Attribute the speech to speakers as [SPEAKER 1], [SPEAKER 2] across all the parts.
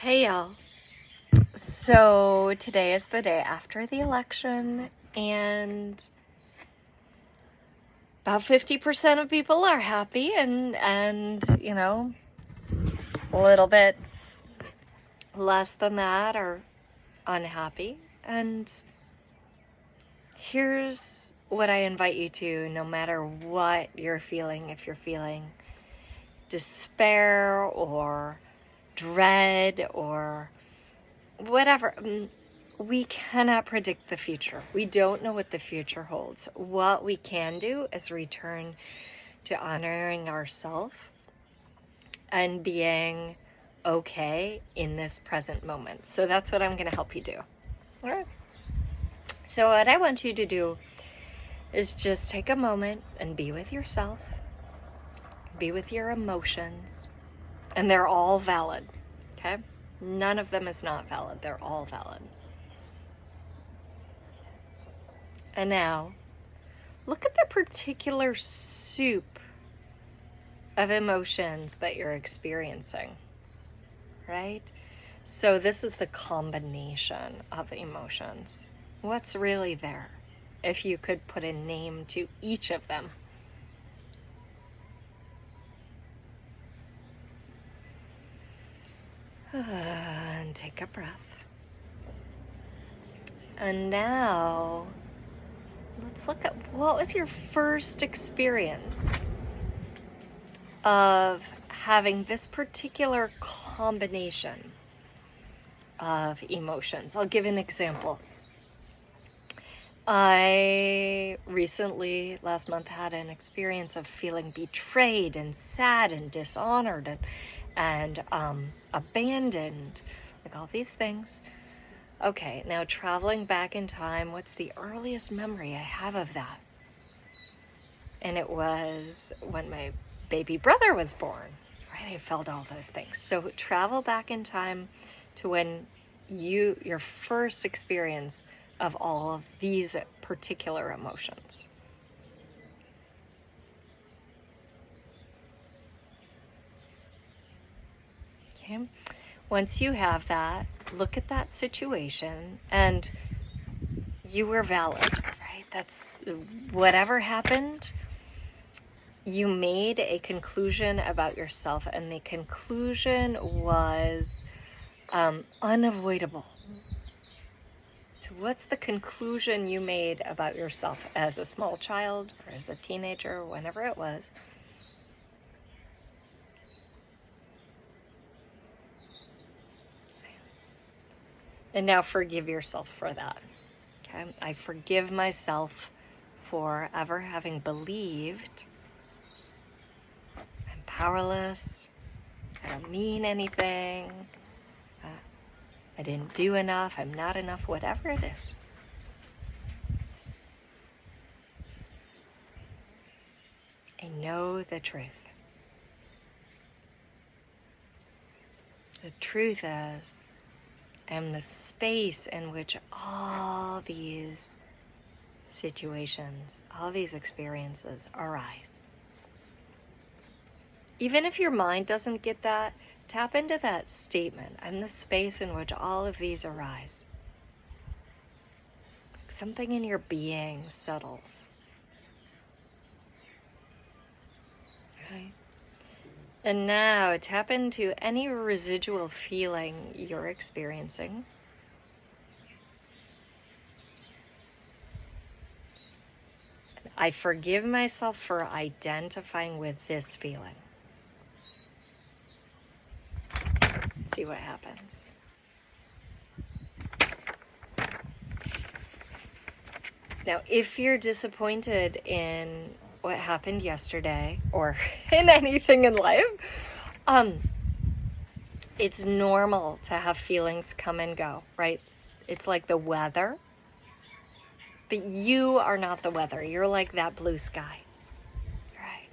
[SPEAKER 1] Hey y'all. So today is the day after the election, and about 50% of people are happy and a little bit less than that are unhappy. And here's what I invite you to, no matter what you're feeling, if you're feeling despair or dread or whatever. We cannot predict the future. We don't know what the future holds. What we can do is return to honoring ourselves and being okay in this present moment. So that's what I'm going to help you do. All right. So what I want you to do is just take a moment and be with yourself, be with your emotions, and they're all valid, okay? None of them is not valid. They're all valid. And now, look at the particular soup of emotions that you're experiencing, right? So this is the combination of emotions. What's really there? If you could put a name to each of them. And take a breath. And now, let's look at what was your first experience of having this particular combination of emotions. I'll give an example. I recently, last month, had an experience of feeling betrayed and sad and dishonored and abandoned, like all these things. Okay, now traveling back in time, what's the earliest memory I have of that? And it was when my baby brother was born, right? I felt all those things. So travel back in time to when your first experience of all of these particular emotions. Okay. Once you have that, look at that situation, and you were valid, right? That's whatever happened. You made a conclusion about yourself, and the conclusion was unavoidable. So what's the conclusion you made about yourself as a small child or as a teenager, whenever it was? And now forgive yourself for that. Okay? I forgive myself for ever having believed I'm powerless, I don't mean anything, I didn't do enough, I'm not enough, whatever it is. I know the truth. The truth is, I'm the space in which all these situations, all these experiences arise. Even if your mind doesn't get that, tap into that statement. I'm the space in which all of these arise. Something in your being settles. Okay? And now tap into any residual feeling you're experiencing. I forgive myself for identifying with this feeling. See what happens. Now, if you're disappointed in what happened yesterday or in anything in life, it's normal to have feelings come and go, right? It's like the weather, but you are not the weather. You're like that blue sky, right?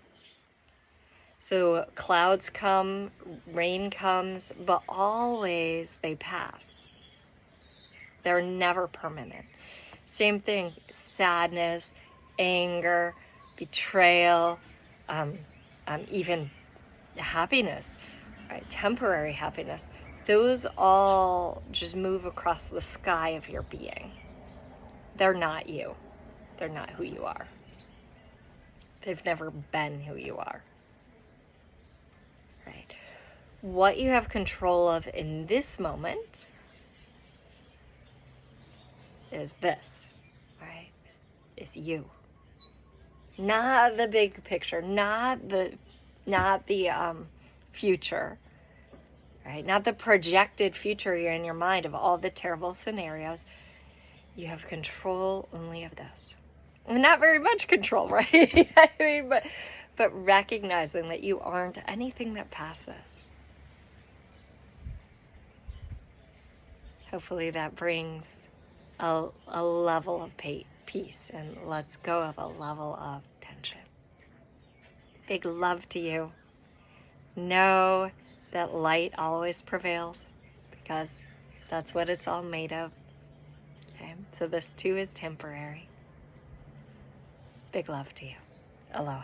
[SPEAKER 1] So clouds come, rain comes, but always they pass. They're never permanent. Same thing, sadness, anger, betrayal, even happiness, right? Temporary happiness. those all just move across the sky of your being. They're not you. They're not who you are. They've never been who you are. Right? What you have control of in this moment is this, right? Is you. Not the big picture, not the future, right? Not the projected future you're in your mind of all the terrible scenarios. You have control only of this. And not very much control, right? I mean, but recognizing that you aren't anything that passes. Hopefully that brings a level of peace and lets go of a level of tension. Big love to you. Know that light always prevails because that's what it's all made of. Okay? So this too is temporary. Big love to you. Aloha.